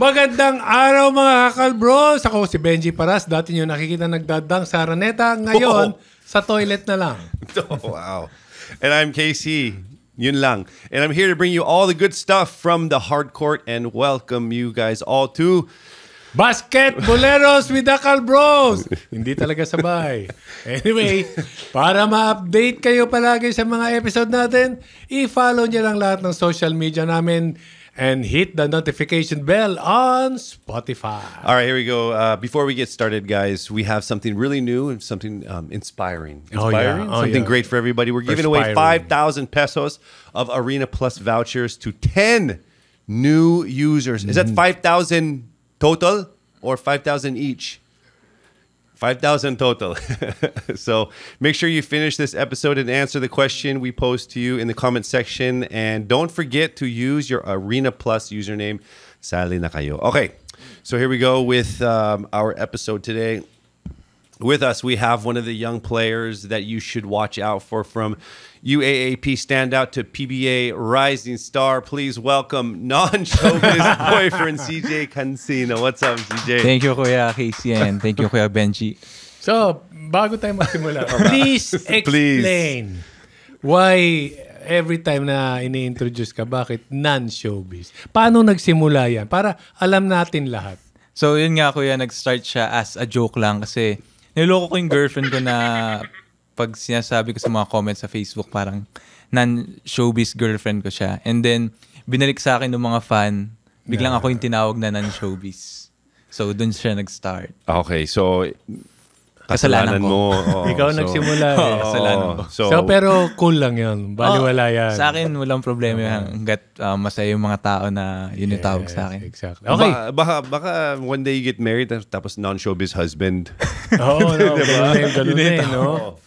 Magandang araw mga kakalbros! Ako si Benji Paras. Dati nyo nakikita nagdadang sa Araneta. Ngayon, sa toilet na lang. Wow. And I'm KC. Yun lang. And I'm here to bring you all the good stuff from the hard court and welcome you guys all to Basketboleros with the Kalbros! Hindi talaga sabay. Anyway, para ma-update kayo palagi sa mga episode natin, i-follow nyo lang lahat ng social media namin and hit the notification bell on Spotify. All right, here we go. Before we get started, guys, we have something really new and something inspiring. Something great for everybody. We're giving away 5,000 pesos of Arena Plus vouchers to 10 new users. Is that 5,000 total or 5,000 each? 5,000 total. So make sure you finish this episode and answer the question we post to you in the comment section. And don't forget to use your Arena Plus username. Sali na kayo. Okay, so here we go with our episode today. With us, we have one of the young players that you should watch out for, from UAAP standout to PBA rising star. Please welcome non-showbiz boyfriend CJ Cancino. What's up, CJ? Thank you, Kuya Casey, and thank you, Kuya Benji. So, bago tayo magsimula, please explain why every time na ini-introduce ka, bakit non-showbiz? Paano nagsimula yan? Para alam natin lahat. So, yun nga, Kuya, nag-start siya as a joke lang kasi niloko ko yung girlfriend ko na pag sinasabi ko sa mga comments sa Facebook, parang non-showbiz girlfriend ko siya. And then, binalik sa akin ng mga fan, biglang ako yung tinawag na non-showbiz. So, dun siya nag-start. Okay, so kasalanan mo. Ikaw nagsimula eh. Kasalanan ko. So, pero cool lang yun. Baliwala yan. Sa akin, walang problema yan. Hanggat masaya yung mga tao na yun yung tawag sa akin. Exactly. Okay. Baka one day you get married tapos non-showbiz husband. Oo, ganun na yun, no?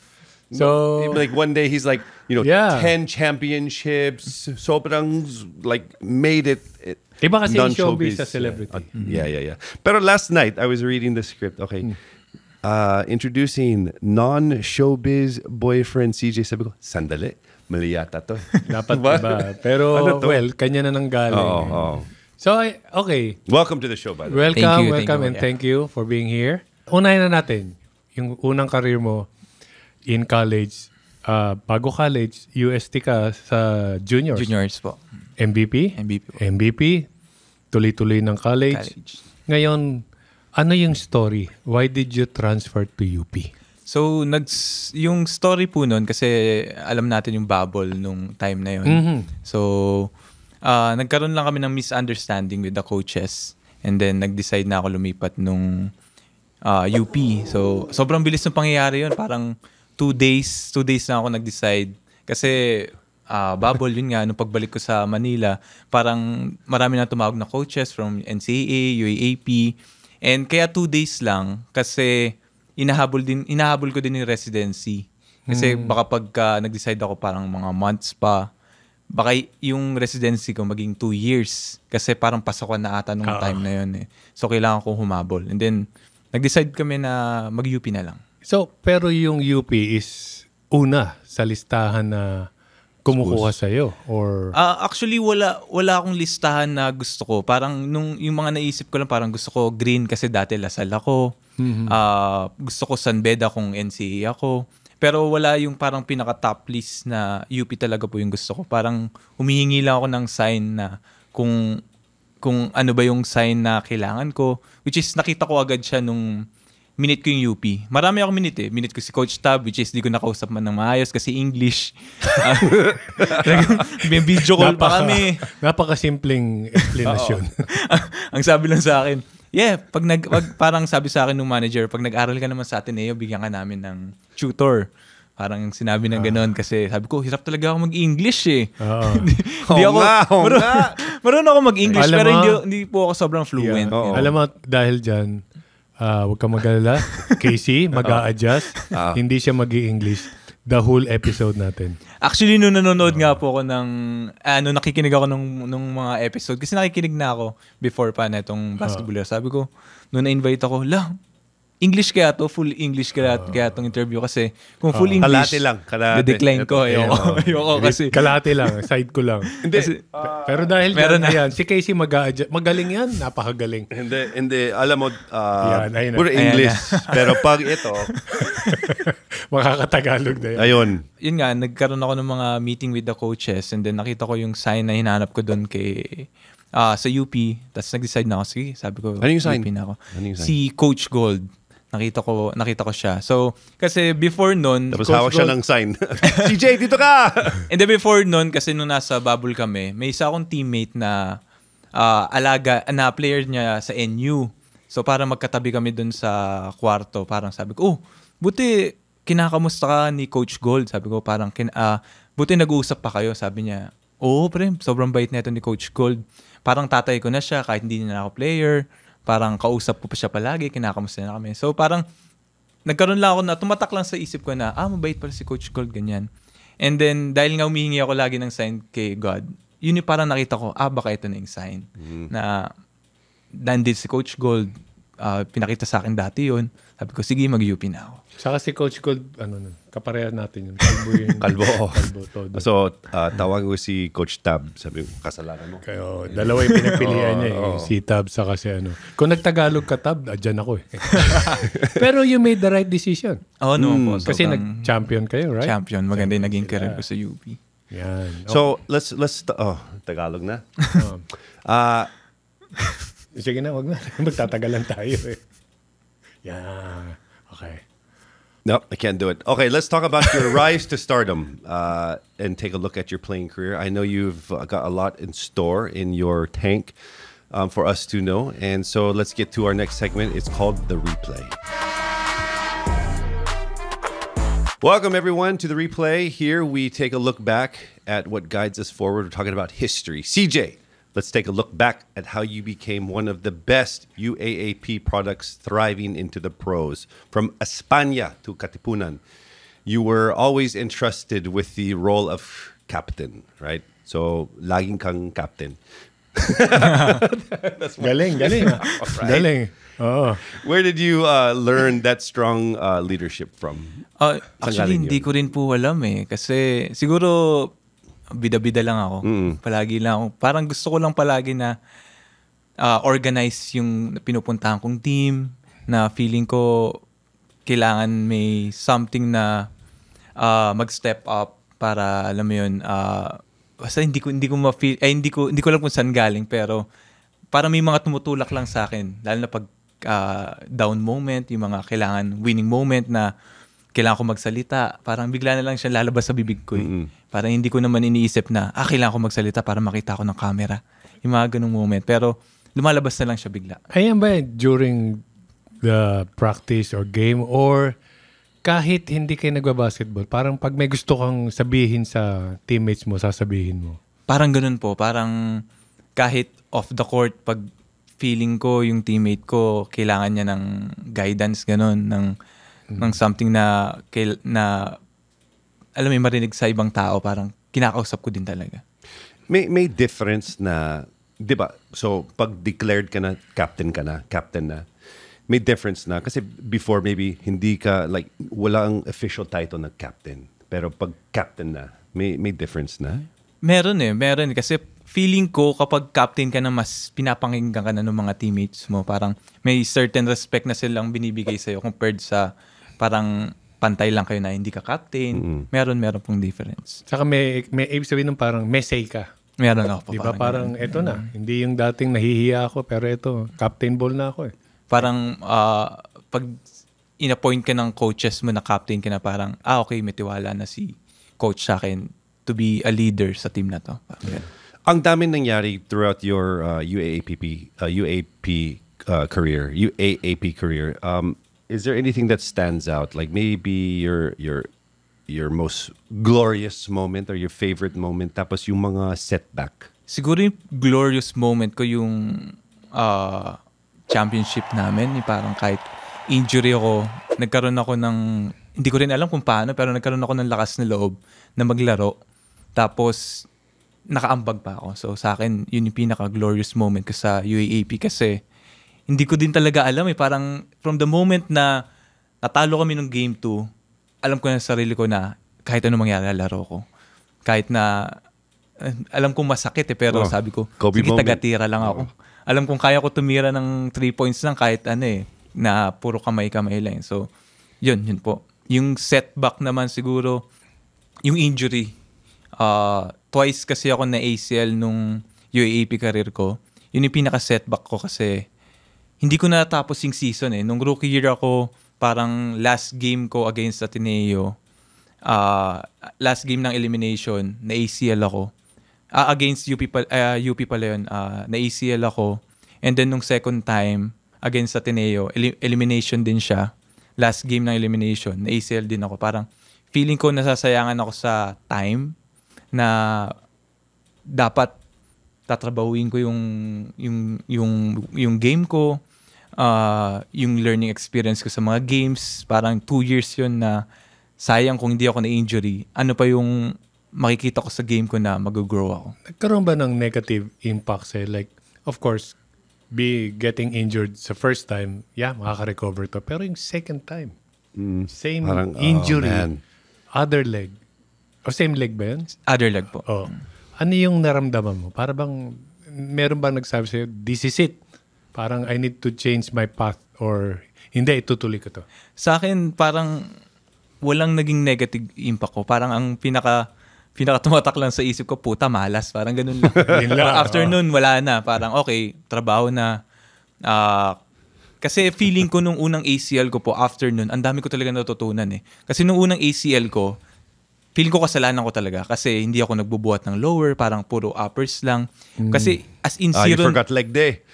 So, like one day he's like, 10 championships. Sobrang like made it iba kasi yung showbiz sa celebrity. Yeah. Pero last night, I was reading the script. Okay. Introducing non-showbiz boyfriend CJ. Sabi ko, sandali, mali yata to. Dapat ba? Pero, well, kanya na nang galing. So, okay. Welcome to the show, by the way. Welcome, and thank you for being here. Unahin na natin yung unang career mo in college. Bago college, UST ka sa juniors. Juniors po. MVP? MVP. Tuloy-tuloy ng college. Ngayon, ano yung story? Why did you transfer to UP? So, yung story po nun, kasi alam natin yung bubble nung time na yun. Mm-hmm. So, nagkaroon lang kami ng misunderstanding with the coaches. And then, nag-decide na ako lumipat nung UP. So, sobrang bilis ng pangyayari yun. Parang 2 days na ako nag-decide. Kasi, bubble yun nga, nung pagbalik ko sa Manila, parang marami na tumawag na coaches from NCAA, UAAP. And kaya 2 days lang kasi inahabol ko din yung residency. Kasi baka pagka nag-decide ako parang mga months pa, baka yung residency ko maging 2 years. Kasi parang pasokan na ata nung time na yun eh. So kailangan kong humabol. And then nag-decide kami na mag-UP na lang. So, pero yung UP is una sa listahan na kumukuha sa'yo? Or actually, wala akong listahan na gusto ko. Parang yung mga naisip ko lang, parang gusto ko green kasi dati Lasal ako. Mm-hmm. Gusto ko San Beda kung NCAA ako. Pero wala yung parang pinaka-top list na UP talaga po yung gusto ko. Parang humihingi lang ako ng sign na kung ano ba yung sign na kailangan ko. Which is nakita ko agad siya nung minute ko yung UP. Marami akong minute eh. Minute ko si Coach Tab, which is di ko nakausap man ng maayos kasi English. May video call pa kami. Napakasimpleng explanation. Ang sabi lang sa akin, parang sabi sa akin ng manager, pag nag-aral ka naman sa Ateneo, bigyan ka namin ng tutor. Parang sinabi ng gano'n kasi sabi ko, hirap talaga ako mag-English eh. Marunong ako mag-English pero hindi po ako sobrang fluent. Yeah. Alam mo, dahil dyan, huwag kang mag-alala. Casey, mag-a-adjust. Hindi siya mag-i-English the whole episode natin. Actually, nung nanonood nga po ako nakikinig ako nung mga episode. Kasi nakikinig na ako before pa na itong basketball. Sabi ko, nung na-invite ako, English kaya to, full English kaya tong interview kasi kung full English, kalahati lang. de-decline ko. Ayoko kasi. Kalahati lang, side ko lang. Hindi. Pero dahil dyan, si Casey magaling yan, napakagaling. Hindi. Alam mo, ayun puro English. Pero pag ito, makakatagalog na yan. ayun. Yun nga, nagkaroon ako ng mga meeting with the coaches and then nakita ko yung sign na hinahanap ko doon sa UP. Tapos nag-decide na ako, sige, sabi ko, ano yung sign? UP na ako. Ano yung sign? Si Coach Gold. Nakita ko siya. So, kasi before nun... Tapos hawak siya ng sign. CJ, dito ka! And then before nun, kasi nung nasa bubble kami, may isa akong teammate na player niya sa NU. So, parang magkatabi kami dun sa kwarto. Parang sabi ko, buti kinakamusta ka ni Coach Gold. Sabi ko, parang, buti nag-uusap pa kayo. Sabi niya, pre, sobrang bait na ito ni Coach Gold. Parang tatay ko na siya kahit hindi na ako player. Parang kausap ko pa siya palagi, kinakamusta na kami. So parang nagkaroon lang ako na, tumatak lang sa isip ko na, mabait pala si Coach Gold, ganyan. And then, dahil nga humihingi ako lagi ng sign kay God, yun yung parang nakita ko, baka ito na yung sign. Na nandito si Coach Gold, pinakita sa akin dati yun. Sabi ko, sige, mag-UP na ako. Saka si Coach Gold, kapareha natin yun. Kalbo. Todo. So, tawag ko si Coach Tab. Sabi ko, kasalanan mo. Kaya, dalawa yung pinagpilian niya. Si Tab saka si Kung nagtagalog ka, Tab, dyan ako eh. Pero you made the right decision. Oo, no po. Kasi nag-champion kayo, right? Champion. Maganda yung naging career ko sa UP. Yan. So, let's Tagalog na. Sige na, wag na. Magtatagalan tayo eh. Yeah. Okay. No, I can't do it. Okay, let's talk about your rise to stardom and take a look at your playing career. I know you've got a lot in store in your tank for us to know. And so let's get to our next segment. It's called The Replay. Welcome, everyone, to The Replay. Here we take a look back at what guides us forward. We're talking about history. CJ, let's take a look back at how you became one of the best UAAP products thriving into the pros. From España to Katipunan, you were always entrusted with the role of captain, right? So, laging kang captain. Galing. Right? Galing. Oh. Where did you learn that strong leadership from? Actually, hindi ko rin po alam eh. Kasi siguro... bida-bida lang ako. Palagi lang ako. Parang gusto ko lang palagi na organize yung pinupuntahan kong team, na feeling ko kailangan may something na mag-step up para, alam mo yun, basta hindi ko ma-feel, hindi ko alam kung saan galing, pero para may mga tumutulak lang sa akin, lalo na pag down moment, yung mga kailangan winning moment na kailangan ko magsalita, parang bigla na lang siya lalabas sa bibig ko. Parang hindi ko naman iniisip na, kailangan ko magsalita para makita ko ng camera. Yung mga ganung moment. Pero lumalabas na lang siya bigla. Ayan ba during the practice or game or kahit hindi kayo nagbabasketball, parang pag may gusto kang sabihin sa teammates mo, sasabihin mo? Parang ganun po. Parang kahit off the court, pag feeling ko yung teammate ko, kailangan niya ng guidance, ganun, ng something na alam mo, marinig sa ibang tao, parang kinakausap ko din talaga. May difference na, di ba? So, pag declared ka na, captain na, may difference na. Kasi before, maybe, hindi ka, like, walang official title na captain. Pero pag captain na, may difference na? Meron. Kasi feeling ko, kapag captain ka na, mas pinapakinggan ka na ng mga teammates mo. Parang may certain respect na silang binibigay sa'yo compared sa parang pantay lang kayo na hindi ka captain. Meron pong difference. Saka may ibig sabihin ng parang may say ka. Meron ako. Diba parang eto na. Hindi yung dating nahihiya ako, pero eto, captain ball na ako eh. Parang pag in-appoint ka ng coaches mo na captain ka na, parang, okay, may tiwala na si coach sa akin to be a leader sa team na to. Ang dami nangyari throughout your UAAP career. Is there anything that stands out? Like maybe your most glorious moment or your favorite moment, tapos yung mga setback? Siguro yung glorious moment ko yung championship namin. Parang kahit injury ako, nagkaroon ako ng, hindi ko rin alam kung paano, pero nagkaroon ako ng lakas na loob na maglaro. Tapos, nakaambag pa ako. So, sa akin, yun yung pinaka-glorious moment ko sa UAAP kasi hindi ko din talaga alam eh. Parang from the moment na natalo kami ng game 2, alam ko na sa sarili ko na kahit ano mangyari, laro ko. Kahit na, alam kong masakit eh, pero sabi ko, sige, taga-tira lang ako. Alam kong kaya ko tumira ng 3 points lang kahit na puro kamay-kamay lang. So, yun po. Yung setback naman siguro, yung injury. Twice kasi ako na ACL nung UAAP career ko. Yun yung pinaka-setback ko kasi hindi ko natapos yung season eh. Nung rookie year ako, parang last game ko against Ateneo, last game ng elimination, na ACL ako. Against UP pala yun, na ACL ako. And then nung second time, against Ateneo, elimination din siya. Last game ng elimination, na ACL din ako. Parang feeling ko nasasayangan ako sa time na dapat tatrabahuin ko yung game ko, yung learning experience ko sa mga games. Parang 2 years yun na sayang kung hindi ako na-injury. Ano pa yung makikita ko sa game ko na mag-grow ako? Nagkaroon ba ng negative impact sa'yo? Like, of course, getting injured sa first time, makaka-recover to. Pero yung second time, same parang, injury, other leg. O same leg ba yun? Other leg po. Ano yung naramdaman mo? Para bang, meron ba nagsabi sa'yo, this is it? Parang I need to change my path or hindi, itutuloy ko to. Sa akin, parang walang naging negative impact ko. Parang ang pinaka tumatak lang sa isip ko, puta, malas. Parang ganun lang. After nun, wala na. Parang okay, trabaho na. Kasi feeling ko nung unang ACL ko po, after nun, ang dami ko talaga natutunan eh. Kasi nung unang ACL ko, feeling ko kasalanan ko talaga kasi hindi ako nagbubuhat ng lower, parang puro uppers lang. Kasi as in zero... you forgot leg day.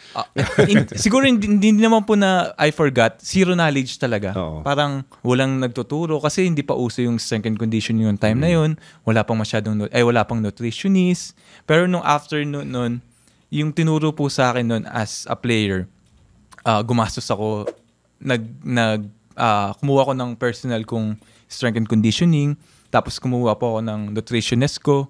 Siguro hindi naman po na I forgot. Zero knowledge talaga. Parang walang nagtuturo kasi hindi pa uso yung strength and conditioning yung time na yun. Wala pang nutritionist. Pero nung after nun, yung tinuro po sa akin nun as a player, gumastos ako, kumuha ko ng personal kong strength and conditioning. Tapos kumuha po ako ng nutritionist ko.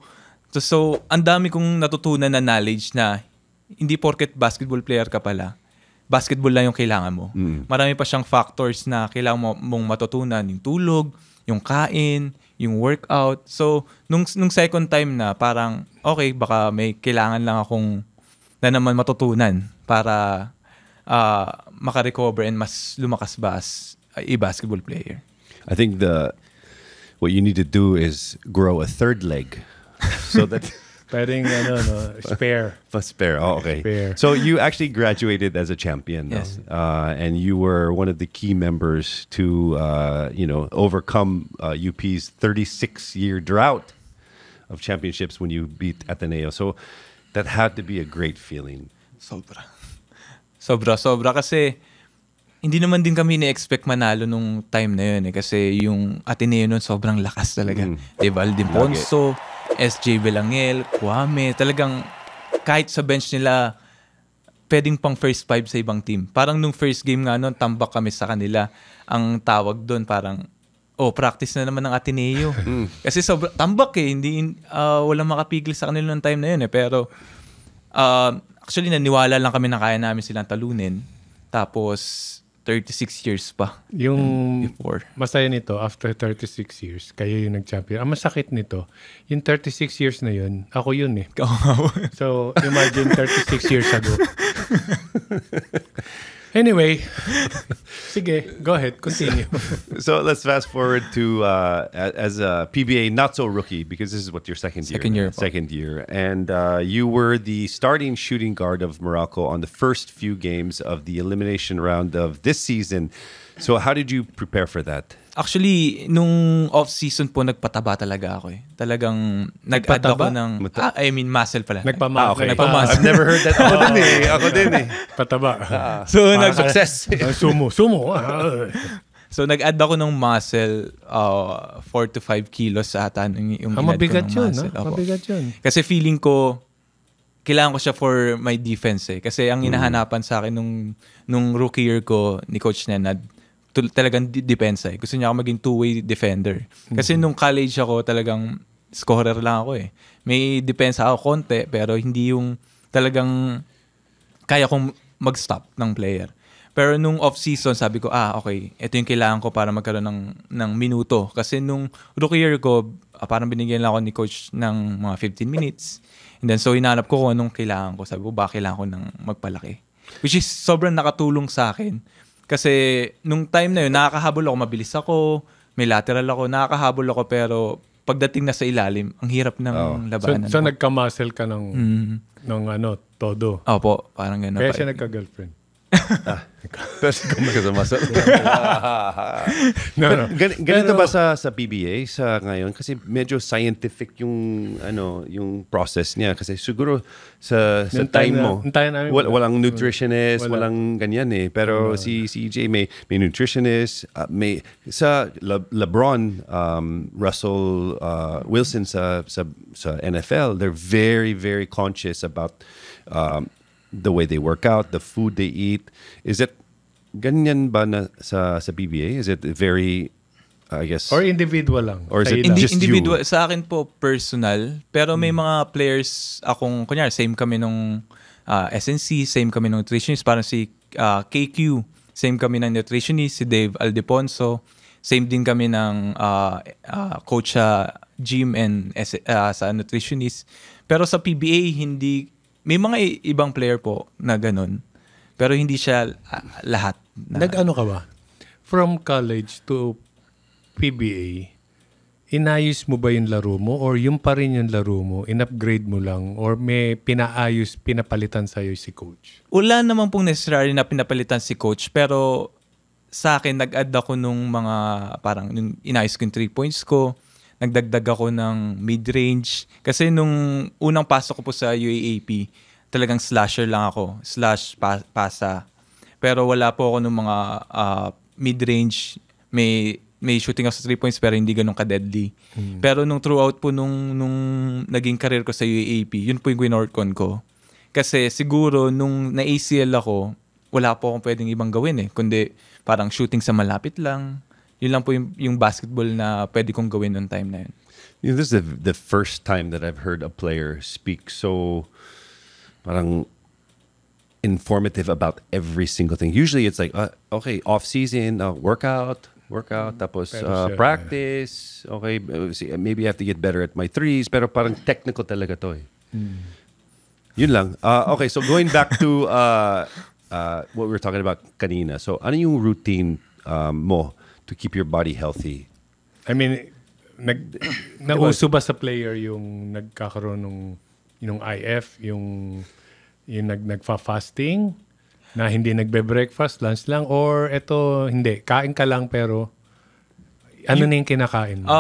So, ang dami kong natutunan na knowledge na hindi porket basketball player ka pala, basketball lang yung kailangan mo. Marami pa siyang factors na kailangan mong matutunan. Yung tulog, yung kain, yung workout. So, nung second time na parang, okay, baka may kailangan lang akong na naman matutunan para makarecover and mas lumakas ba as a basketball player. I think what you need to do is grow a third leg so that pwedeng spare. Spare. Oh, okay. Spare. So you actually graduated as a champion, yes. And you were one of the key members to overcome UP's 36-year drought of championships when you beat Ateneo. So that had to be a great feeling. Sobra kasi hindi naman din kami na-expect manalo nung time na yun eh. Kasi yung Ateneo nun sobrang lakas talaga. Devaldim Ponso, SJ Belangel, Kwame. Talagang kahit sa bench nila, pwedeng pang first 5 sa ibang team. Parang nung first game nga nun, tambak kami sa kanila. Ang tawag doon parang, practice na naman ng Ateneo. Kasi tambak eh. Walang makapigil sa kanila nung time na yun eh. Pero actually naniwala lang kami na kaya namin silang talunin. Tapos 36 years pa. Yung before. Masaya nito, after 36 years, kayo yung nag-champion. Ang masakit nito, yung 36 years na yun, ako yun eh. So, imagine 36 years ago. Anyway, sige, go ahead, continue. So let's fast forward to as a PBA not so rookie, because this is what your second year, and you were the starting shooting guard of Morocco on the first few games of the elimination round of this season. So how did you prepare for that? Actually, nung off-season po, nagpataba talaga ako eh. Talagang nag-add ako ng... muscle pala. Nagpa-muscle. I've never heard that. Ako din eh. Pataba. So, success. Sumo. So, nag-add ako ng muscle 4 to 5 kilos ata yung mabigat yun, no? Mabigat yun. Kasi feeling ko, kailangan ko siya for my defense eh. Kasi ang hinahanapan sa akin nung rookie year ko ni Coach Nenad, talagang depensa eh. Gusto niya ako maging two-way defender. Kasi nung college ako, talagang scorer lang ako eh. May depensa ako konti, pero hindi yung talagang kaya kong mag-stop ng player. Pero nung off-season, sabi ko, okay, ito yung kailangan ko para magkaroon ng minuto. Kasi nung rookie year ko, parang binigyan lang ako ni coach ng mga 15 minutes. And then, so hinanap ko kung anong kailangan ko. Sabi ko, kailangan ko ng magpalaki. Which is sobrang nakatulong sa akin. Kasi nung time na yun, nakakahabol ako, mabilis ako, may lateral ako, nakakahabol ako, pero pagdating na sa ilalim, ang hirap ng labanan. So nagka-muscle ka ng todo? Opo, parang gano'n. Kaya siya nagka-girlfriend? Ganito ba sa PBA sa ngayon kasi medyo scientific yung process niya kasi siguro sa time mo walang nutritionist, walang ganyan pero si CJ may nutritionist, may sa LeBron, Russell Wilson sa NFL, they're very very conscious about the way they work out, the food they eat. Is it ganyan ba na sa PBA? Is it very, I guess... Or individual lang? Or is it just individual? you? Sa akin po, personal. Pero may mga players akong, kunyari, same kami nung SNC, same kami nung nutritionist. Parang si KQ, same kami ng nutritionist, si Dave Aldeponso. Same din kami ng coach sa gym and sa nutritionist. Pero sa PBA, may mga ibang player po na ganun. Pero hindi siya lahat. Nag-ano ka ba? From college to PBA, inayos mo ba yung laro mo? Or yung pa rin yung laro mo, in-upgrade mo lang? Or may pinapalitan sa'yo si coach? Wala naman pong necessary na pinapalitan si coach. Pero sa akin, nag-add ako nung mga, parang inayos ko yung 3 points ko. Nagdagdag ako ng mid-range. Kasi nung unang pasok ko po sa UAAP, talagang slasher lang ako. Slash, pasa. Pero wala po ako nung mga mid-range. May shooting ako sa 3 points pero hindi ganun ka-deadly. Pero nung throughout po nung naging career ko sa UAAP, yun po yung ginorkon ko. Kasi siguro nung na-ACL ako, wala po akong pwedeng ibang gawin kundi parang shooting sa malapit lang. Yun lang po yung basketball na pwede kong gawin noong time na yun. This is the first time that I've heard a player speak so parang informative about every single thing. Usually it's like, okay, off-season, workout, tapos practice, okay, maybe I have to get better at my threes, pero parang technical talaga to Yun lang. Okay, so going back to what we were talking about kanina. So ano yung routine mo to keep your body healthy? I mean, nauso ba sa player yung nagkakaroon ng IF, yung nagfa-fasting, na hindi nagbe-breakfast, lunch lang, or eto, hindi, kain ka lang pero ano na yung kinakain mo?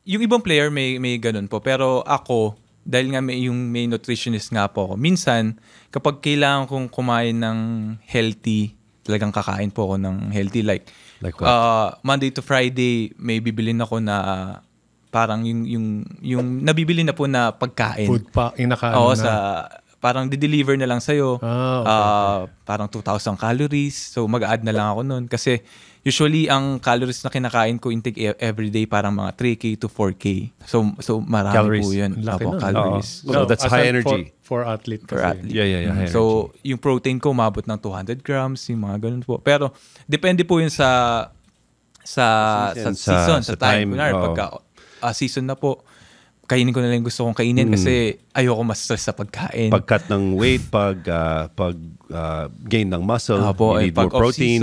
Yung ibang player may ganun po, pero ako, dahil nga may nutritionist nga po ako, minsan, kapag kailangan kong kumain ng healthy, talagang kakain po ako ng healthy, like what? Monday to Friday, may bibilin ako na parang yung nabibili na po na pagkain. Food pa, inakaano na. Parang di-deliver na lang sa'yo. Okay. Parang 2,000 calories. So mag-add na lang ako nun. Kasi usually ang calories na kinakain ko intake everyday parang mga 3K to 4K. So marami calories. po yun. Calories. So that's high energy. For athlete. For athlete. Yeah. So yung protein ko umabot ng 200 grams, yung mga ganun po. Pero depende po yun sa season, sa time. Kunwari, pagka season na po, kainin ko na lang gusto kong kainin kasi ayoko ma-stress sa pagkain. Pag-cut ng weight, pag-gain ng muscle, you need more protein.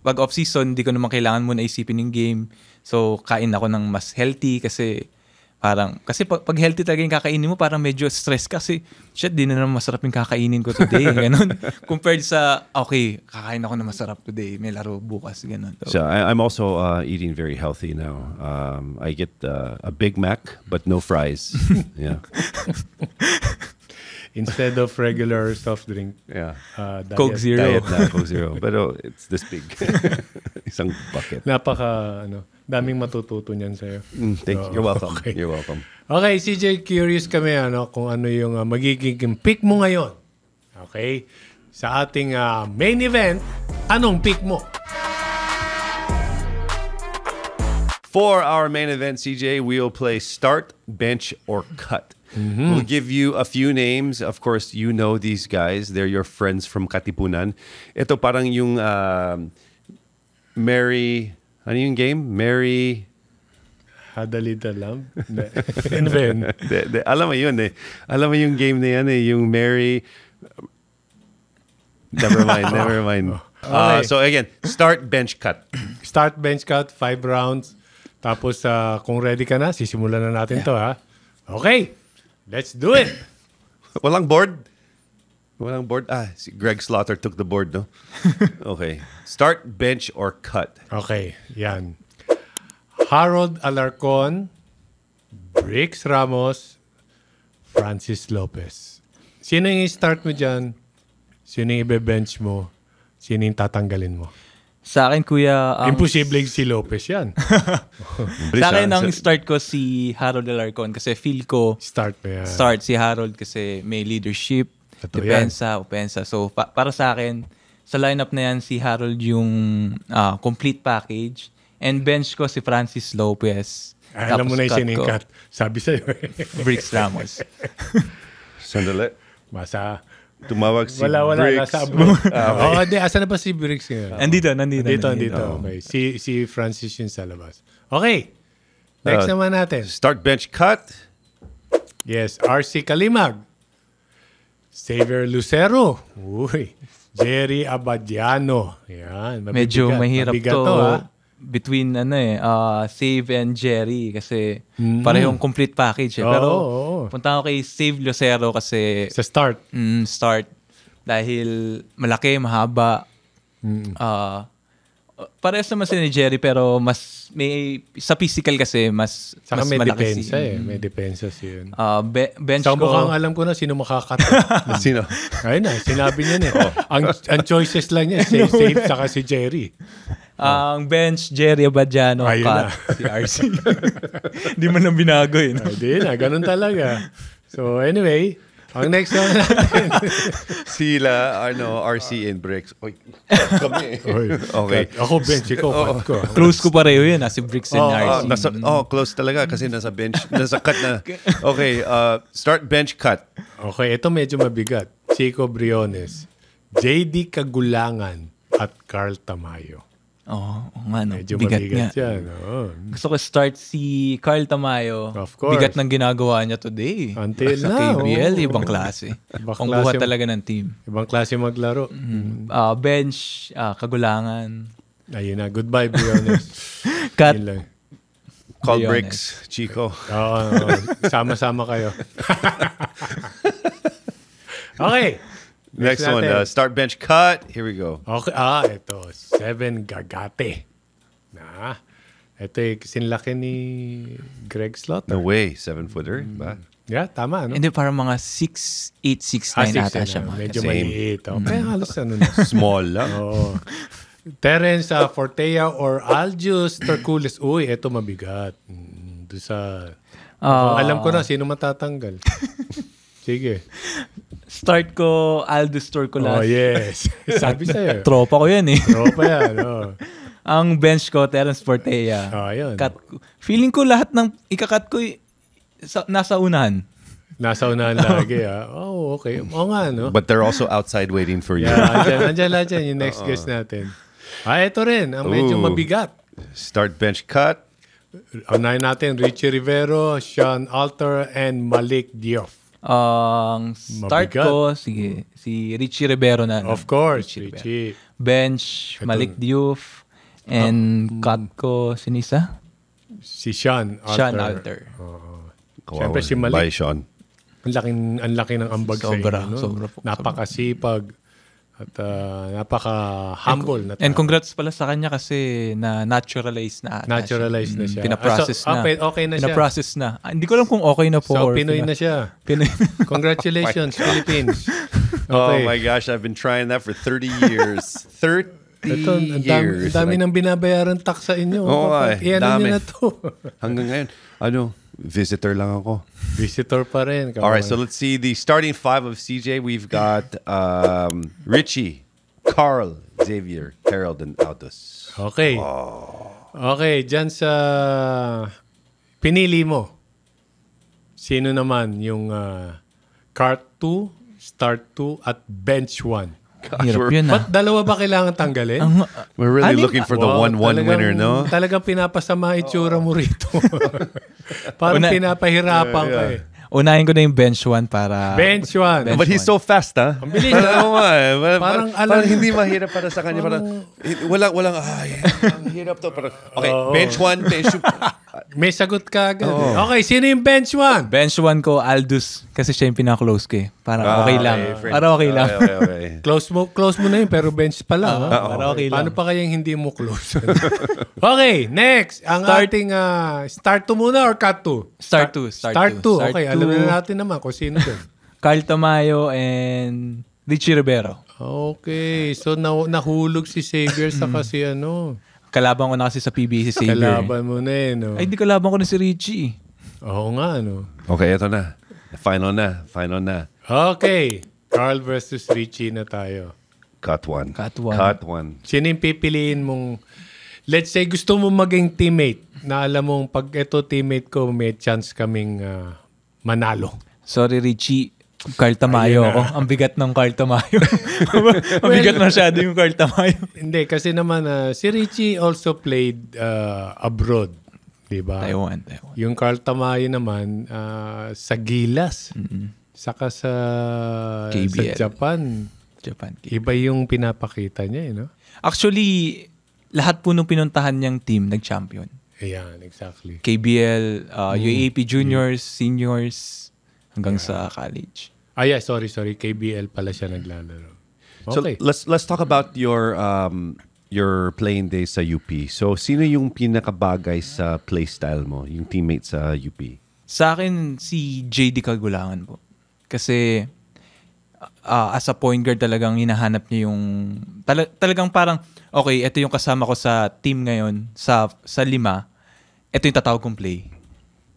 Pag off-season, hindi ko naman kailangan muna isipin yung game. So, kain ako ng mas healthy kasi pag healthy talaga yung kakainin mo, parang medyo stress kasi, shit, di na naman masarap yung kakainin ko today. Ganun. Compared sa, okay, kakain ako na masarap today, may laro bukas. Ganun. So I'm also eating very healthy now. I get a Big Mac, but no fries. Yeah. Instead of regular soft drink. Yeah. Coke Zero. Diet na, Coke Zero. Pero it's this big. Isang bucket. Daming matututo niyan sa'yo. Thank you. You're welcome. Okay. You're welcome. Okay, CJ, curious kami kung ano yung magiging pick mo ngayon. Okay? Sa ating main event, anong pick mo? For our main event, CJ, we'll play start, bench, or cut. We'll give you a few names. Of course, you know these guys. They're your friends from Katipunan. Ito parang yung Mary... Ano yung game? Mary... Hadalita lang? Ano ba yun? Alam mo yun eh. Alam mo yung game na yan eh. Yung Mary... Never mind. Okay. So again, start, bench, cut. Start, bench, cut, 5 rounds. Tapos kung ready ka na, sisimulan na natin to ha. Okay, let's do it. Walang board? Si Greg Slaughter took the board, no? Okay. Start, bench, or cut? Okay, yan. Harold Alarcon, Bricks Ramos, Francis Lopez. Sino yung start mo dyan? Sino yung ibe-bench mo? Sino yung tatanggalin mo? Sa akin, kuya... Imposible si Lopez yan. Sa akin, ang start ko si Harold Alarcon kasi feel ko... Start mo yan. Start si Harold kasi may leadership, depensa, opensa. So, para sa akin, sa lineup na yan, si Harold yung complete package. And bench ko si Francis Lopez. Alam mo na yung siningkat. Sabi sa'yo. Bricks Ramos. Sandali. Basta... Tumawag si wala, Bricks. Nasa abroad. Okay. Asa na ba si Bricks ngayon? Nandito. Okay. Si Francis yung sa labas. Okay. Next naman natin. Start, bench, cut. Yes. RC Kalimag. Xavier Lucero. Uy. Jerry Abadiano. Yan. Medyo mahirap to. Between Save and Jerry kasi parehong complete package. Pero punta ako kay Save Lucero kasi... Sa start. Start. Dahil malaki, mahaba. Parehas naman sila ni Jerry pero mas may... Sa physical kasi mas saka mas may malaki depensa may depensa siya. Bench sa ko... mukhang alam ko na sino makakata. Sino? Ayun na, sinabi niya na ang choices lang niya, Save saka si Jerry. Ang bench, Jerry Abadiano, cut, si RC. Hindi mo lang binago yun. Hindi na, ganun talaga. So anyway, ang next naman natin. Sila, RC and Bricks. Oy, kami. Okay. Ako bench, ikaw cut ko. Close ko pareho yun, si Bricks and RC. Close talaga kasi nasa bench, nasa cut na. Okay, start, bench, cut. Okay, ito medyo mabigat. Chico Briones, JD Kagulangan, at Carl Tamayo. Medyo bigat nga. Yan, Gusto ko start si Carl Tamayo. Of course. Bigat ng ginagawa niya today. Until sa KBL, ibang klase. Pangbuhat talaga ng team. Ibang klase maglaro. Bench, Kagulangan. Ayun na. Goodbye, Briones. Cut. Call Bricks, Chico. Sama-sama kayo. Okay. Next one, start, bench, cut. Here we go. Okay, ito. 7 Gagate. Ito sinlaki ni Greg Slaughter. No way, 7-footer. Ba? Yeah, tama, no? Hindi, parang mga 6'8", 6'9" ata siya. Medyo maliit. Kaya halos small lang. Terence Fortea or Aljus Tercules. Uy, ito mabigat. Doon sa... alam ko na sino matatanggal. Sige. Start ko Aldous Torculas. Yes. Sabi sa'yo. Tropa ko yan eh. Tropa yan, Ang bench ko, Terence Fortea. Yun. Feeling ko lahat ng ikakat ko nasa unahan. Nasa unahan lagi, okay. Nga, no? But they're also outside waiting for you. Yeah, andyan yung next guest natin. Ito rin, ang medyo mabigat. Start, bench, cut. Unahin natin, Richie Rivero, Sean Alter, and Malik Diouf. Start ko, sige, si Richie Rivero na. Of course, Richie. Bench, Malik Diouf. And cut ko, sinisa? Si Sean Alter. Sean Alter. Siyempre si Malik. Bye, Sean. Ang laki ng ambag sa inyo. Sobra. Napakasipag. At napaka-humble. And congrats pala sa kanya kasi na-naturalize na. Naturalize na siya. Pinaprocess na. Okay na siya. Pinaprocess na. Hindi ko alam kung okay na po. So, Pinoy na siya. Congratulations, Philippines. Okay. Oh my gosh, I've been trying that for 30 years. 30 years. Ang dami nang binabayaran tax sa inyo. Iyan nyo na to. Hanggang ngayon, visitor lang ako. Visitor pa rin. All right, so let's see the starting 5 of CJ. We've got Richie, Carl, Xavier, Harold, and Aldous. Okay. Okay, dyan sa pinili mo, sino naman yung cart 2, start 2, at bench 1? Hirap yun Ba't dalawa ba kailangan tanggalin? We're really looking for the 1-1 winner, no? Talagang pinapasama itsura mo rito. Parang pinapahirapan ka eh. Unahin ko na yung bench 1 para... Bench 1. But he's so fast, ha? Ang bilis. Parang hindi mahirap para sa kanya. Parang, walang, ang hirap to. Parang, okay, bench 1, bench 2. May sagot ka agad. Okay, sino yung bench 1? Bench 1 ko, Aldous. Kasi siya yung pinaka-close ko eh. Para okay lang. Para okay lang. Okay. Close mo na yun, pero bench pa lang. Para okay lang. Paano pa kayang hindi mo close? Okay, next. Ang ating start 2 muna or cut 2? Start 2. Start 2. Okay, alam na natin naman kung sino doon. Carl Tamayo and Richie Rivero. Okay, so nahulog si Xavier sa kasi Kalaban ko na kasi sa PBA si Xavier. Kalaban mo na eh, no? Ay, di kalaban ko na si Richie. Oo nga, no? Okay, ito na. Final na. Okay, Carl versus Richie na tayo. Cut 1. Sino yung pipiliin mong, let's say gusto mo maging teammate na alam mong pag ito teammate ko, may chance kaming manalo. Sorry, Richie. Carl Tamayo ako. Ang bigat ng Carl Tamayo. Ang bigat masyado yung Carl Tamayo. Hindi, kasi naman si Richie also played abroad. Diba? Taiwan. Yung Carl Tamayo naman sa Gilas. Saka sa KBL. Sa Japan. Iba yung pinapakita niya, no? Actually, lahat po nung pinuntahan niyang team, nag-champion. Ayan, exactly. KBL, UAP Juniors, Seniors, hanggang sa college. Sorry. KBL pala siya naglalaro. Okay. So let's talk about your playing days sa UP. So sino yung pinakabagay sa playstyle mo, yung teammate sa UP? Sa akin, si JD Kagulangan po. Kasi as a point guard talagang hinahanap niya yung... talagang parang, okay, ito yung kasama ko sa team ngayon, sa 5. Ito yung tatawag kong play.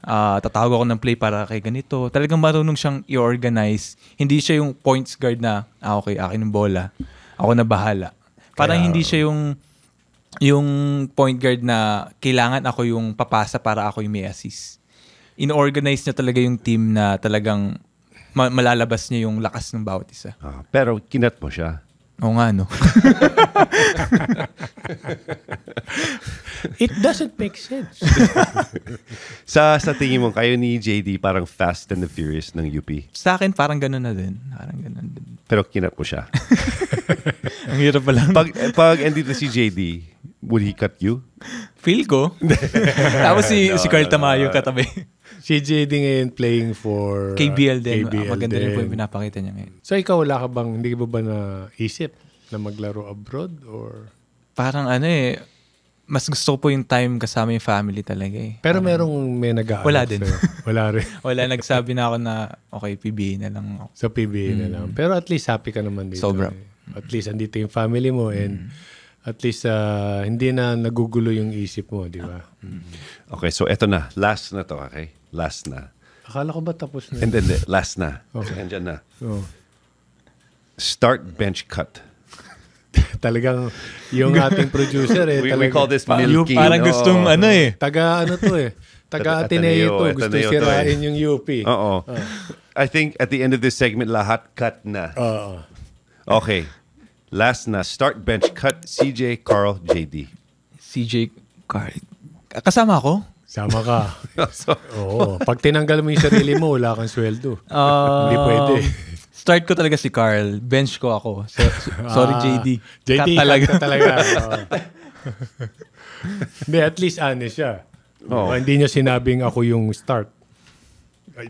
Tatawag ako ng play para kay ganito. Talagang marunong siyang i-organize. Hindi siya yung points guard na, okay, akin yung bola. Ako na bahala. Parang hindi siya yung point guard na kailangan ako yung papasa para ako yung may assist. In-organize niya talaga yung team na talagang malalabas niya yung lakas ng bawat isa. Pero kinat mo siya. Oo nga, no? It doesn't make sense. sa tingin mo, kayo ni JD parang Fast and the Furious ng UP? Sa akin, parang gano'n na din. Pero kinat mo siya. Ang hirap pa lang. Pag andito si JD, would he cut you? Feel ko. Tapos si Carl Tamayo katabi. Si JD ngayon playing for KBL din. KBL maganda din. rin po yung pinapakita niya ngayon. So ikaw hindi ka ba naisip na maglaro abroad or? Parang mas gusto ko po yung time kasama yung family talaga eh. Pero may nag-aalok. Wala din. Wala rin. Wala, nagsabi na ako na okay, PBA na lang ako. So PBA na lang. Pero at least happy ka naman dito. Sobra. At least andito yung family mo and at least hindi na nagugulo yung isip mo, di ba? Okay, so eto na. Last na to, okay? Last na. Akala ko ba tapos na? Hindi. Last na. Okay. Andyan na. Oh. Start, bench, cut. Talagang yung ating producer we call this milking. Parang gustong Taga Ateneo to. Gusto sirain yung UP. Oo. I think at the end of this segment, lahat cut na. Oo. Okay. Last na. Start, bench, cut. CJ, Carl, JD. CJ, Carl. Kasama ako? Sama ka. Oo. Pag tinanggal mo yung sarili mo, wala kang sweldo. Hindi pwede. Start ko talaga si Carl. Bench ko ako. Sorry, JD. JD, cut talaga. Hindi, at least honest siya. Hindi niya sinabing ako yung start.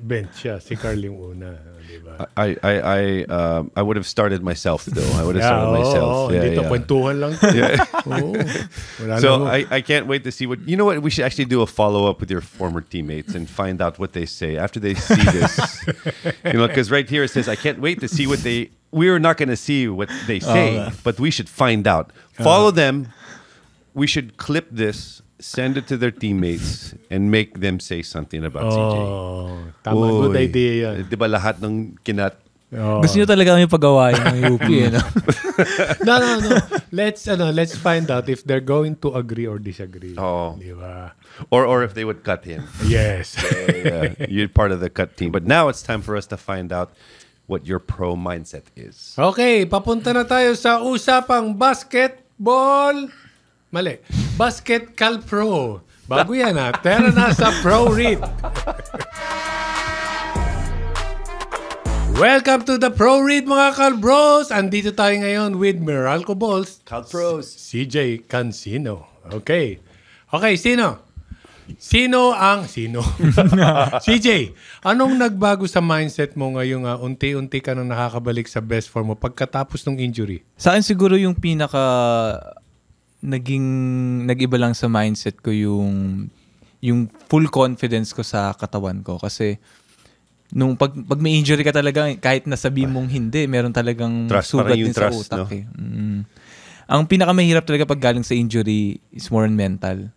Bench siya. Si Carl yung una. Diba? I would have started myself though. I would have started myself. Dito, kwentuhan lang. So I can't wait to see what... You know what? We should actually do a follow-up with your former teammates and find out what they say after they see this. Because right here it says, I can't wait to see what they... We're not going to see what they say, but we should find out. Follow them. We should clip this, send it to their teammates, and make them say something about CJ. Tama. Good idea yan. Di ba lahat ng kinat Gusto nyo talaga kami pagawain ng UP, no? No. Let's find out if they're going to agree or disagree. Oh. Diba? Or if they would cut him. Yes. You're part of the cut team. But now it's time for us to find out what your pro mindset is. Okay, papunta na tayo sa usapang basketball. Mali. Basket Calpro. Bago yan Tara na sa Pro Read. Welcome to the Pro Read mga Calbros. Andito tayo ngayon with Meralco Balls. Calpros. CJ Cancino. Okay, sino? Sino? CJ, anong nagbago sa mindset mo ngayong unti-unti ka nang nakakabalik sa best form mo pagkatapos ng injury? Sa akin siguro yung pinaka nag-iba lang sa mindset ko yung full confidence ko sa katawan ko. Kasi nung pag may injury ka talaga, kahit nasabi mong hindi, meron talagang sugat din sa utak. No? Ang pinakamahirap talaga pag galing sa injury is more on mental.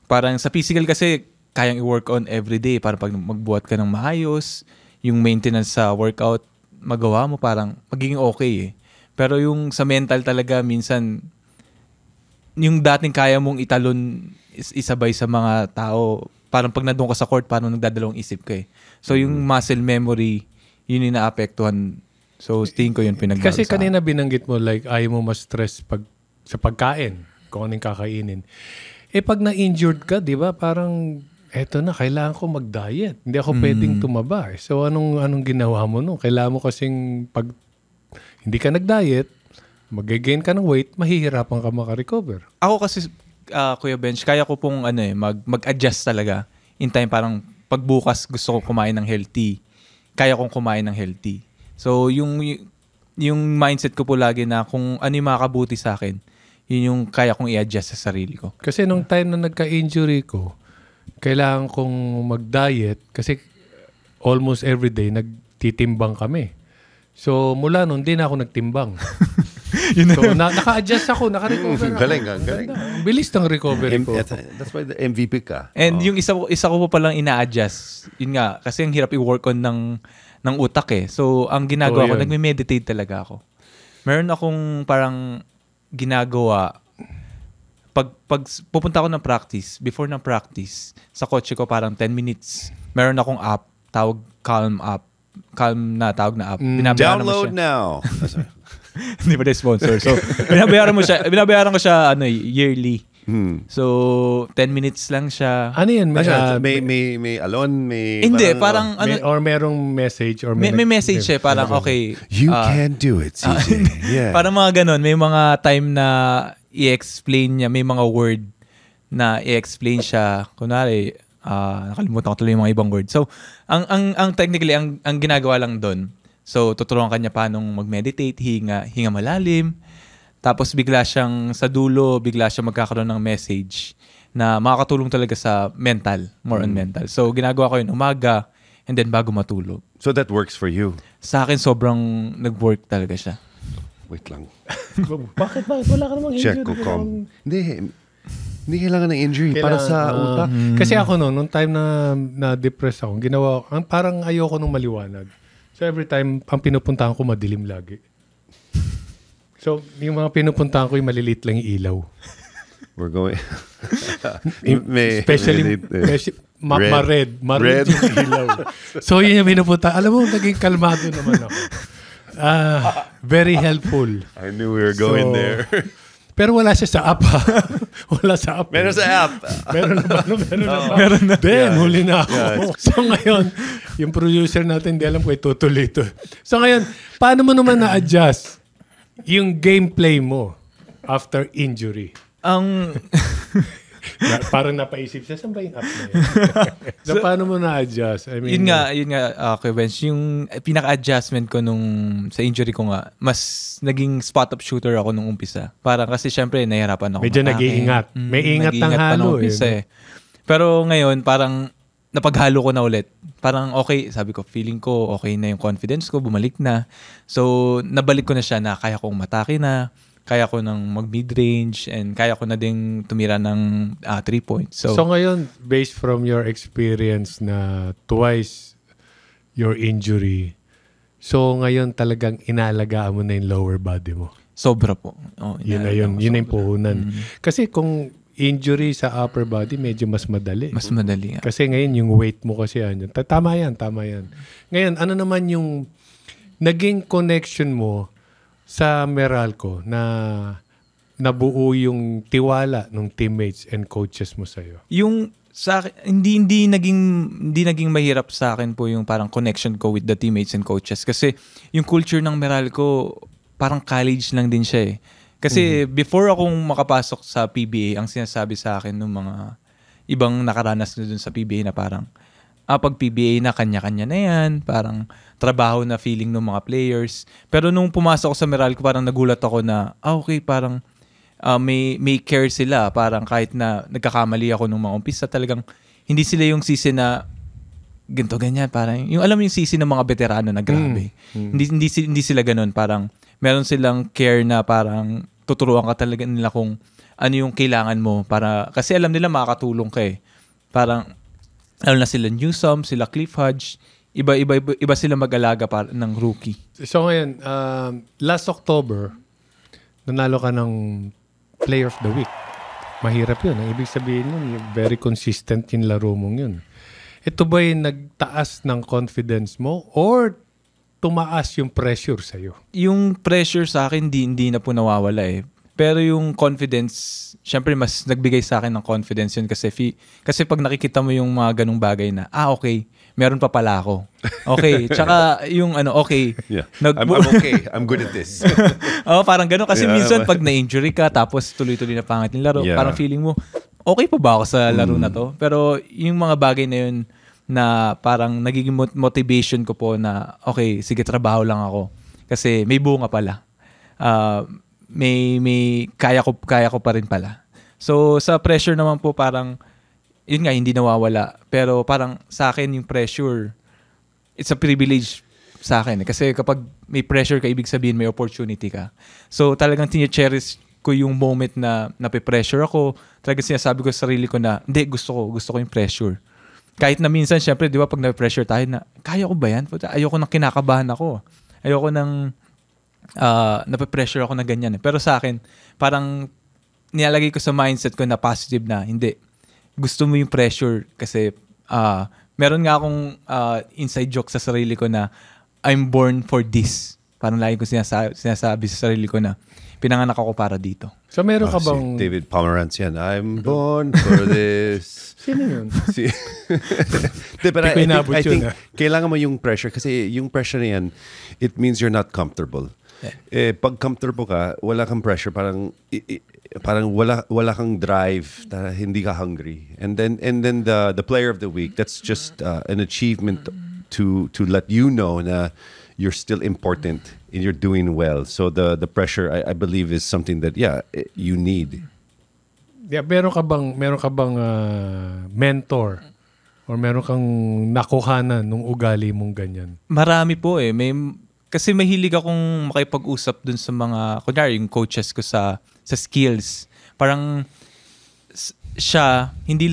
Parang sa physical kasi, kayang i-work on everyday. Para pag magbuhat ka ng maayos, yung maintenance sa workout, magawa mo parang magiging okay . Pero yung sa mental talaga, minsan, yung dating kaya mong italon isabay sa mga tao, parang pag nandun ka sa court, parang nagdadalawang isip ka . So, yung muscle memory, yun yung naapektuhan. So, tingin ko yun pinagbago Kasi kanina binanggit mo, like, ayaw mo ma-stress sa pagkain, kung anong kakainin. Pag na-injured ka, di ba, parang, eto na, kailangan ko mag-diet. Hindi ako pwedeng tumaba. So, anong ginawa mo no? Kailangan mo kasing, pag hindi ka nag-diet, mag-gain ka ng weight, mahihirapan ka makarecover. Ako kasi, Kuya Bench, kaya ko pong mag-adjust talaga. In time, parang pagbukas gusto ko kumain ng healthy. Kaya kong kumain ng healthy. So, yung mindset ko po lagi na kung ano yung makakabuti sa akin, yun yung kaya kong i-adjust sa sarili ko. Kasi nung time na nagka-injury ko, kailangan kong mag-diet kasi almost every day nagtitimbang kami. So, mula nun, di na ako nagtimbang. So, naka-adjust ako, naka-recover ako. Galing. Bilis ng recovery ko. That's why the MVP ka. And yung isa ko pa palang ina-adjust, yun nga, kasi ang hirap i-work on ng utak . So, ang ginagawa ko, nagme-meditate talaga ako. Meron akong parang ginagawa, pag pupunta ako ng practice, before ng practice, sa kotse ko parang 10 minutes, meron akong app, tawag Calm app. Calm na, tawag na app. Download now. Hindi pa tayo sponsor. So, binabayaran ko siya yearly. So, 10 minutes lang siya. Ano yan? May alon, may... Hindi, parang... or merong message? Or may message siya. Parang, okay. You can do it, CJ. Yeah. Parang mga ganun. May mga time na i-explain niya. May mga word na i-explain siya. Kunwari, nakalimutan ko tuloy yung mga ibang word. So, ang technically, ang ginagawa lang doon, so, tuturuan kanya paano mag-meditate, hinga malalim. Tapos bigla siyang sa dulo, bigla siyang magkakaroon ng message na makakatulong talaga sa mental, more on mental. So, ginagawa ko yun umaga and then bago matulog. So, that works for you? Sa akin, sobrang nag-work talaga siya. Wait lang. Bakit? Wala ka namang injury. Check ko, Hindi kailangan ng injury para sa utak. Kasi ako nung time na depressed ako, ginawa ko, parang ayoko nung maliwanag. So, every time, ang pinupuntahan ko, madilim lagi. So, yung mga pinupuntahan ko, yung malilit lang yung ilaw. We're going... Especially, red yung ilaw. So, yun yung pinupuntahan. Alam mo, naging kalmado naman ako. Very helpful. I knew we were going there. Pero wala siya sa app, ha? Wala sa app. Meron sa app. Meron na ba? Meron na. Then, huli na ako. Yeah. So ngayon, yung producer natin, hindi alam ko itutuloy ito. So ngayon, paano mo naman na-adjust yung gameplay mo after injury? Parang napaisip siya, saan ba yung app na yun? So, paano mo na-adjust? I mean, yun nga, Kuya Bench, yung pinaka-adjustment ko sa injury ko nga, mas naging spot-up shooter ako nung umpisa. Parang kasi syempre, nahihirapan ako. Medyo nag-iingat. May ingat ng halo. Pero ngayon, parang napaghalo ko na ulit. Parang okay, sabi ko, feeling ko okay na yung confidence ko, bumalik na. So, nabalik ko na siya na kaya kong matake na, kaya ko nang mag-mid-range, and kaya ko na ding tumira ng 3 points. So ngayon, based from your experience na twice your injury, So ngayon talagang inalagaan mo na yung lower body mo. Sobra po. Yun na yung puhunan. Kasi kung injury sa upper body, medyo mas madali. Mas madali. Kasi ngayon yung weight mo kasi yan. Tama yan. Ngayon, ano naman yung naging connection mo sa Meralco na nabuo yung tiwala ng teammates and coaches mo sa'yo? Yung sa hindi naging mahirap sa akin po yung parang connection ko with the teammates and coaches kasi yung culture ng Meralco parang college lang din siya eh. Kasi before akong makapasok sa PBA, ang sinasabi sa akin ng mga ibang nakaranas na dun sa PBA na parang pag PBA na kanya-kanya na yan, parang trabaho na feeling ng mga players. Pero nung pumasok ako sa Meralco, parang nagulat ako na okay, parang may care sila. Parang kahit na nagkakamali ako nung mga umpisa, talagang hindi sila yung sisi na ganito, ganyan. Parang, yung alam mo yung sisi ng mga veterano na grabe. Hindi sila ganun. Parang meron silang care na parang tuturuan ka talaga nila kung ano yung kailangan mo. Kasi alam nila makakatulong ka eh. Parang, alam na sila Newsom, sila Cliff Hodge. Iba sila mag-alaga ng rookie. So ngayon, last October, nanalo ka ng Player of the Week. Mahirap yun. Ang ibig sabihin nun, very consistent yung laro mong yun. Ito ba yung nagtaas ng confidence mo or tumaas yung pressure sa'yo? Yung pressure sa akin, hindi na po nawawala eh. Pero yung confidence, syempre mas nagbigay sa akin ng confidence yun kasi pag nakikita mo yung mga ganung bagay na, okay, meron pa pala ako. Okay. Tsaka yung okay. Yeah. I'm okay. I'm good at this. Parang gano'n. Kasi minsan pag na-injury ka tapos tuloy-tuloy na pangit yung laro, parang feeling mo, okay pa ba ako sa laro na to? Pero yung mga bagay na yun na parang nagiging motivation ko po na, okay, sige, trabaho lang ako. Kasi may bunga pala. May kaya ko pa rin pala. So sa pressure naman po parang yun nga, hindi nawawala. Pero parang sa akin yung pressure, it's a privilege sa akin. Kasi kapag may pressure ka, ibig sabihin may opportunity ka. So talagang tine-cherish ko yung moment na nape-pressure ako. Talagang sinasabi ko sa sarili ko na, hindi, gusto ko yung pressure. Kahit na minsan, syempre, di ba, pag nape-pressure tayo na, kaya ko ba yan? Ayoko nang kinakabahan ako. Ayoko nang nape-pressure ako na ganyan. Pero sa akin, parang nilalagay ko sa mindset ko na positive na, hindi. Gusto mo yung pressure kasi meron nga akong inside joke sa sarili ko na I'm born for this. Parang lagi ko sinasabi sa sarili ko na pinanganak ako para dito. So meron ka bang... Si David Pomeranz yan. I'm born for this. Sino yun? But I think kailangan mo yung pressure kasi yung pressure na yan, it means you're not comfortable. Yeah. Pag comfortable ka, wala kang pressure, parang wala kang drive, hindi ka hungry. And then the player of the week, that's just an achievement to let you know na you're still important and you're doing well. So the pressure I believe is something that you need. Yeah, meron ka bang mentor or meron kang nakuhanan nung ugali mong ganyan? Marami po eh. Kasi mahilig akong makipag-usap dun sa mga, kunyari, yung coaches ko sa skills. Parang hindi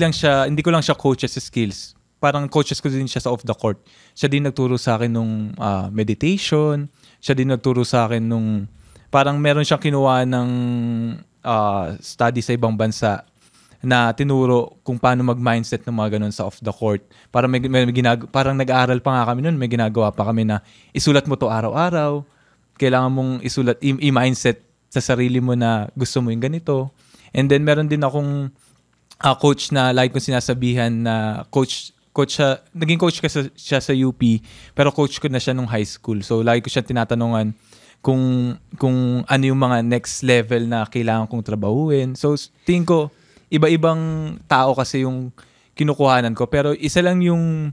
ko lang siya coaches sa skills. Parang coaches ko din siya sa off the court. Siya din nagturo sa akin nung meditation. Siya din nagturo sa akin nung, parang meron siyang kinuha ng study sa ibang bansa na tinuro kung paano mag-mindset ng mga ganun sa off the court. Parang parang nag-aaral pa nga kami noon, may ginagawa pa kami na isulat mo to araw-araw. Kailangan mong isulat, i-mindset sa sarili mo na gusto mo yung ganito. And then meron din akong coach na lagi kong sinasabihan na coach siya, naging coach siya sa UP, pero coach ko na siya nung high school. So lagi ko siya tinatanungan kung ano yung mga next level na kailangan kong trabahuin. So tingin ko, iba-ibang tao kasi yung kinukuhanan ko. Pero isa lang yung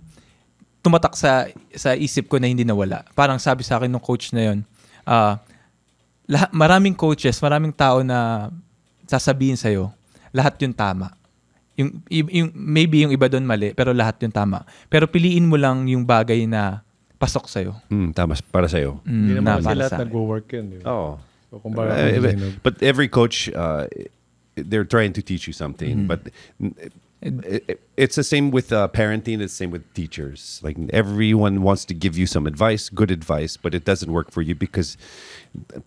tumatak sa isip ko na hindi nawala. Parang sabi sa akin ng coach na yun, maraming coaches, maraming tao na sasabihin sa'yo, lahat yung tama. Maybe yung iba doon mali, pero lahat yung tama. Pero piliin mo lang yung bagay na pasok sa'yo. Tama, para sa'yo. Hindi naman sila nag-work yun. Oo. So, but every coach... they're trying to teach you something, but It's the same with parenting. It's the same with teachers. Like everyone wants to give you some advice, good advice, but it doesn't work for you because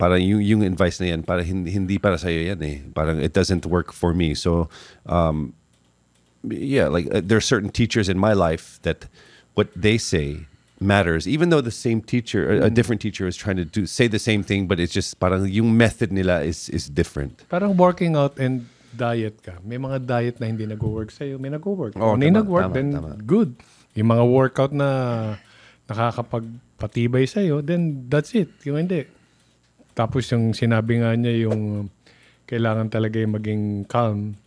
parang yung advice na yan, parang hindi para sa'yo yan eh. Parang it doesn't work for me. So, like there are certain teachers in my life that what they say matters, even though the same teacher, a different teacher is trying to say the same thing, but it's just parang yung method nila is different. Parang working out and diet ka. May mga diet na hindi nag-work sa'yo, may nag-work. Oh, Kung hindi nag-work, then good. Yung mga workout na nakakapagpatibay sa'yo, then that's it. Yung hindi. Tapos yung sinabi nga niya yung kailangan talaga yung maging calm.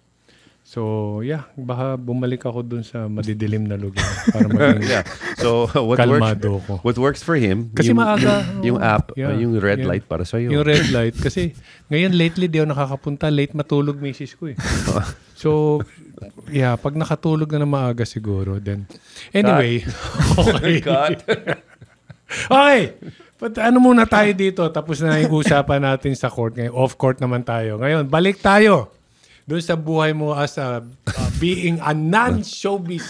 So, yeah, baka bumalik ako dun sa madidilim na lugar para maging So, what works for him, kasi maaga, yung app, yung red light para sa'yo. Yung red light. Kasi ngayon, lately, di ako nakakapunta. Late matulog misis ko eh. So, yeah, pag nakatulog na maaga siguro, then... Anyway. Okay. Okay. But ano muna tayo dito? Tapos na yung usapan natin sa court. Ngayon, off-court naman tayo. Ngayon, balik tayo doon sa buhay mo as being a non-showbiz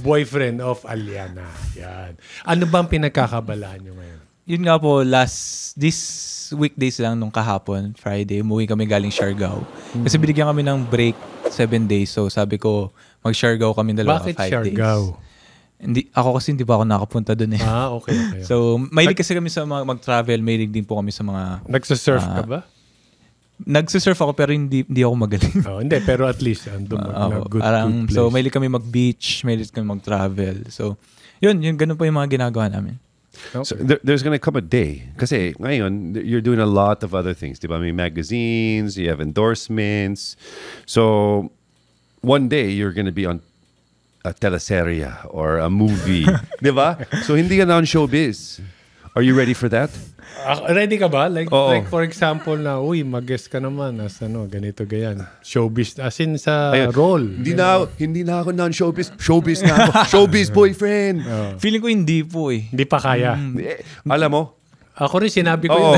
boyfriend of Aliana. Yan. Ano bang pinagkakabalaan nyo ngayon? Yun nga po, this weekdays lang nung kahapon, Friday, umuwi kami galing Siargao. Kasi binigyan kami ng break 7 days. So sabi ko, mag-Siargao kami dalawa 5 days. Bakit Siargao? Ako kasi hindi pa ako nakapunta doon eh. Okay. So, mahilig kasi kami sa mag-travel, mahilig din po kami sa mga... Nagsasurf ka ba? Nagsusurf ako pero hindi ako magaling. Hindi, pero at least andun good place. So, mahilig kami mag-beach, mahilig kami mag-travel. So, yun, ganun po yung mga ginagawa namin. Okay. So there's gonna come a day kasi ngayon you're doing a lot of other things, diba? May magazines, you have endorsements. So one day you're gonna be on a teleserye or a movie, diba? So hindi ka na on showbiz. Are you ready for that? Ready ka ba? Like for example na, mag-guest ka naman as ganito ganyan. Showbiz as in sa role. Hindi na ako non-showbiz. Showbiz na ako. Showbiz boyfriend. Feeling ko hindi po eh. Hindi pa kaya. Alam mo? Ako rin sinabi ko yun.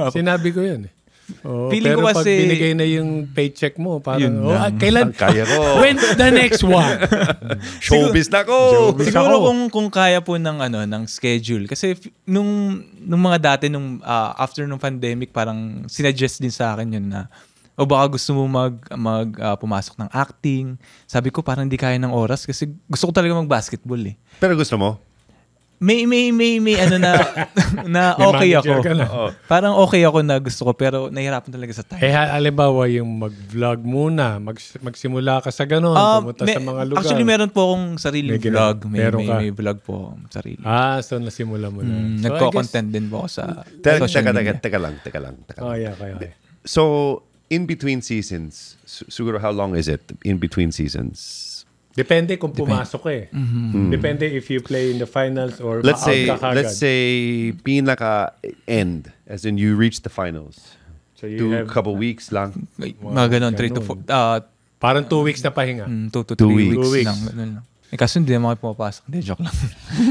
Sinabi ko yun eh. Feeling pero ko kasi... pag binigay na yung paycheck mo, parang, kailan? Kaya ko. When's the next one? Showbiz na ko. Siguro kung kaya po ng schedule. Kasi nung mga dati, after nung pandemic, parang sinuggest din sa akin yun na, baka gusto mo pumasok ng acting. Sabi ko, parang hindi kaya ng oras kasi gusto ko talaga mag-basketball eh. Pero gusto mo? May na okay ako. Parang okay ako na gusto ko pero nahihirapan talaga sa time. Halimbawa yung mag-vlog muna, magsimula ka sa ganun, pumunta sa mga lugar. Actually, meron po akong sariling vlog. May vlog po akong sarili. So nasimula mo na. Nagko-content din po ako sa social media. Teka lang. Okay. So, in between seasons, siguro how long is it in between seasons? Depende kung pumasok ka eh. Depende if you play in the finals or let's say pinaka-end, as in you reach the finals. So you have a couple weeks lang. Mga ganun, 3 to 4. Parang 2 weeks na pahinga. 2 to 3 weeks. Lang. Kaso hindi naman kayo pumapasok. Hindi, joke lang.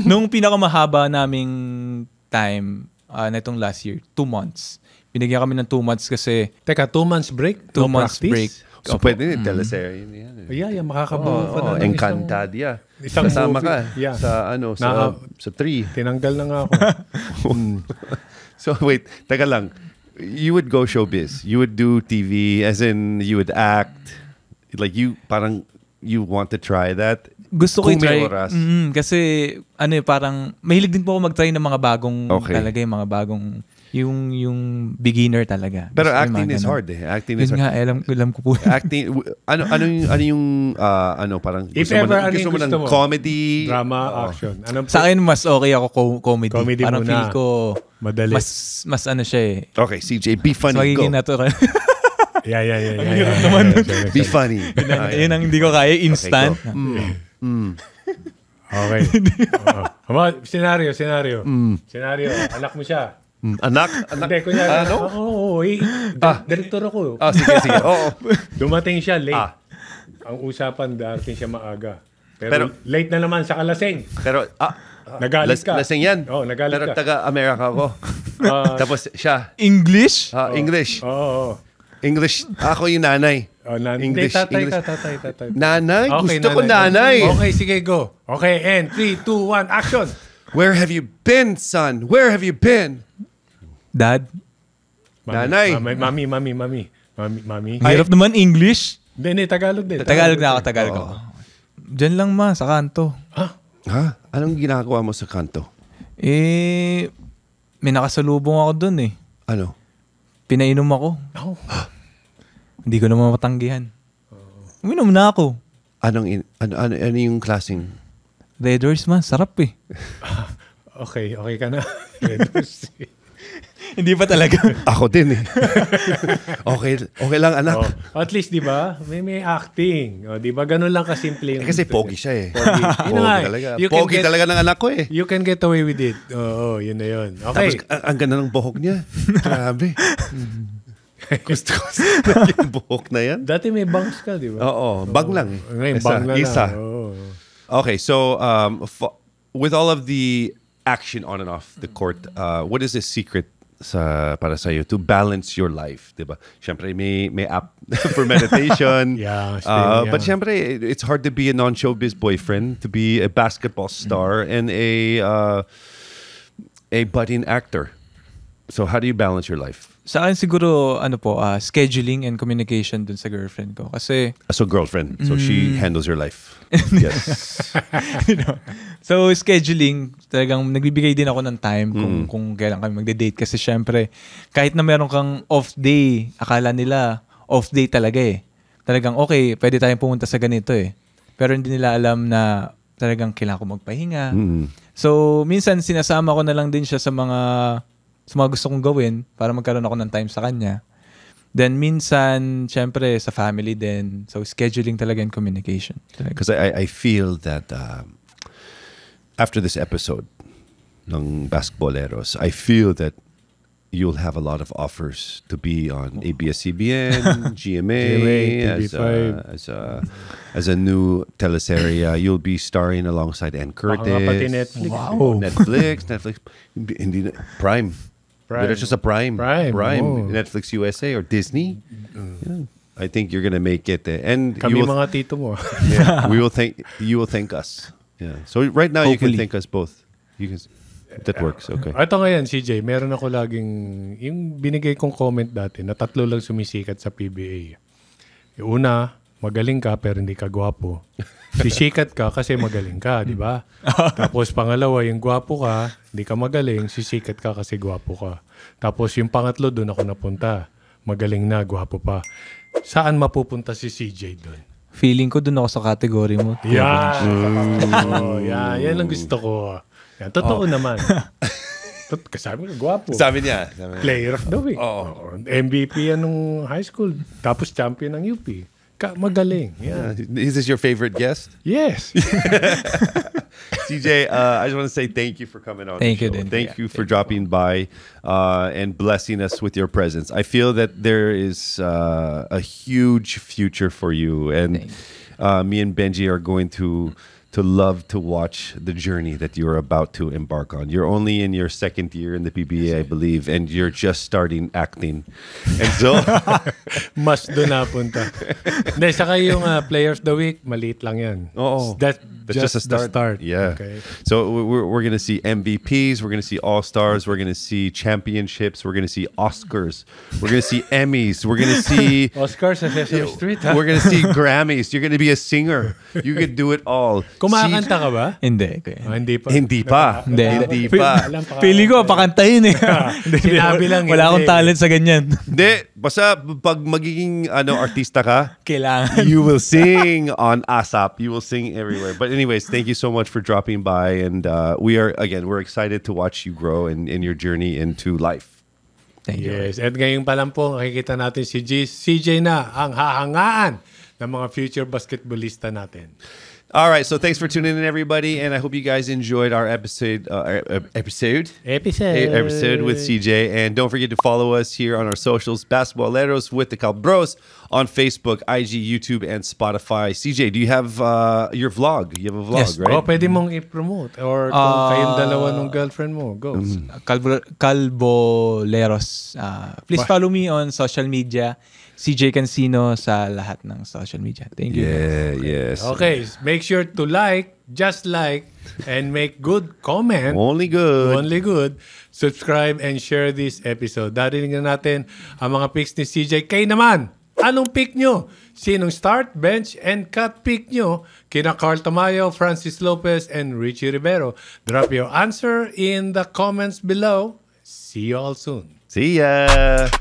Nung pinakamahaba naming time, na itong last year, 2 months. Binigyan kami ng 2 months kasi... Teka, 2 months break? 2 months break. So pwede din teleserye yan. Yeah, makakabuo pa na. Encantadia. Kasama ka sa 3. Tinanggal na nga ako. So wait, teka lang. You would go showbiz. You would do TV, as in you would act. Like you want to try that. Gusto ko i-try. Kasi parang mahilig din po ako mag-try ng mga bagong talaga yung mga bagong yung beginner talaga. Pero acting is hard eh. Acting is hard. Alam ko po. Acting, ano yung parang gusto mo ng comedy? Drama, action. Sa akin, mas okay ako comedy. Parang muna. feel ko, madali. Mas siya eh. Okay, CJ, be funny. Magiging natural. Yeah. Be funny. Yun ang hindi ko kaya, instant. Okay. Senaryo. Senaryo, anak mo siya. Anak? Hindi, kunya. Direktor ako. Sige. Dumating siya late. Ang usapan, darating siya maaga. Pero late na naman sa kalaseng. Pero, nagalit ka. Lasing yan. Nagalit pero ka. taga-America ako. Tapos siya. English? English. Oo. English. Ako yung nanay. Oh, English. Tatay. Nanay? Okay, Gusto ko nanay. Okay, sige, go. Okay, and 3, 2, 1, action! Where have you been, son? Where have you been? Dad? Nanay. Mami. Hirap naman English. Hindi, Tagalog din. Tagalog na ako. Diyan lang ma, sa kanto. Ha? Anong ginagawa mo sa kanto? May nakasalubong ako dun eh. Ano? Pinainom ako. Oh. Hindi ko naman matanggihan. Uminom na ako. Ano yung klaseng? Red Horse man, sarap eh. Okay ka na. Hindi pa talaga. Ako din eh. Okay lang anak. At least, di ba? May acting. Di ba? Ganun lang kasimple yung... Kasi pogi siya eh. Pogi talaga. Pogi talaga ng anak ko eh. You can get away with it. Oo, yun na yun. Okay. Tapos, ang ganda ng buhok niya. Grabe. Gusto ko yung buhok na yan. Dati may bangs ka, di ba? Oo, bang lang eh. Ngayon, bang na Isa. lang. Okay, so with all of the action on and off the court, what is the secret para sa you to balance your life, 'di ba? Syempre may app for meditation. But syempre it's hard to be a non-showbiz boyfriend, to be a basketball star and a budding actor. So how do you balance your life? Sa akin siguro scheduling and communication dun sa girlfriend ko kasi So girlfriend, so she handles your life. Yes. So scheduling, talagang nagbibigay din ako ng time kung kailan kami magde-date kasi syempre kahit na meron kang off day, akala nila off day talaga eh. Talagang okay, pwede tayong pumunta sa ganito eh. Pero hindi nila alam na talagang kailangan ko magpahinga. So minsan sinasama ko na lang din siya sa mga gusto kong gawin para magkaroon ako ng time sa kanya. Then minsan, syempre, sa family din. So scheduling talaga and communication. Because I feel that after this episode ng Basketballeros, I feel that you'll have a lot of offers to be on ABS-CBN, GMA, as a new teleserye. You'll be starring alongside Ann Curtis. Pati Netflix. Wow. Netflix. Hindi Prime. Diretso sa Prime. Oh. Netflix USA or Disney. Yeah. I think you're gonna make it. And Kami mga tito mo. Yeah, you will thank us. Yeah. So right now you can thank us both. You can. That works, okay. Ito ngayon, CJ, meron ako laging, yung binigay kong comment dati, na 3 lang sumisikat sa PBA. Yung una, magaling ka pero hindi ka gwapo. Sisikat ka kasi magaling ka, di ba? Tapos pangalawa, yung gwapo ka, hindi ka magaling, sisikat ka kasi gwapo ka. Tapos yung pangatlo, doon ako napunta. Magaling na, gwapo pa. Saan mapupunta si CJ doon? Feeling ko doon ako sa category mo. Yan lang gusto ko. Yan, totoo naman. Sabi ko, gwapo. Sabi niya. Player of the week. MVP yan nung high school. Tapos champion ng UP. Magaling. Yeah. Is this your favorite guest? Yes. CJ, I just want to say thank you for coming on the show. Thank you for dropping by and blessing us with your presence. I feel that there is a huge future for you. And me and Benji are going to love to watch the journey that you're about to embark on. You're only in your 2nd year in the PBA, I believe, and you're just starting acting. And so... Mas doon napunta. Hindi, saka yung Player of the Week, maliit lang yan. That's just a start. Yeah. Okay. So we're going to see MVPs, we're going to see All-Stars, we're going to see championships, we're going to see Oscars, we're going to see Emmys, we're going to see... Oscars sa Sesame Street, ha? We're going to see Grammys. You're going to be a singer. You can do it all. Kumakanta ka ba? Hindi. Hindi pa. Feeling ko, pakantahin eh. Sinabi lang. Wala akong talent sa ganyan. Hindi. Basta pag magiging artista ka, kailangan. You will sing on ASAP. You will sing everywhere. But anyways, thank you so much for dropping by. And we're excited to watch you grow in your journey into life. Thank you. Yes. At ngayon pa lang po, nakikita natin si CJ na ang hahangaan ng mga future basketballista natin. All right, so thanks for tuning in, everybody, and I hope you guys enjoyed our episode with CJ. And don't forget to follow us here on our socials, Basketballeros with the Calbros on Facebook, IG, YouTube, and Spotify. CJ, do you have your vlog? You have a vlog, Yes. right? Pwede mong i-promote. Or kung kayong dalawa ng girlfriend mo, go. Calboleros. Please follow me on social media. CJ Cancino sa lahat ng social media. Thank you. Yes. Okay, make sure to just like, and make good comment. Only good. Only good. Subscribe and share this episode. Darinig na natin ang mga picks ni CJ. Kayo naman, anong pick nyo? Sinong start, bench, and cut pick nyo? Kina Carl Tamayo, Francis Lopez, and Richie Rivero. Drop your answer in the comments below. See you all soon. See ya.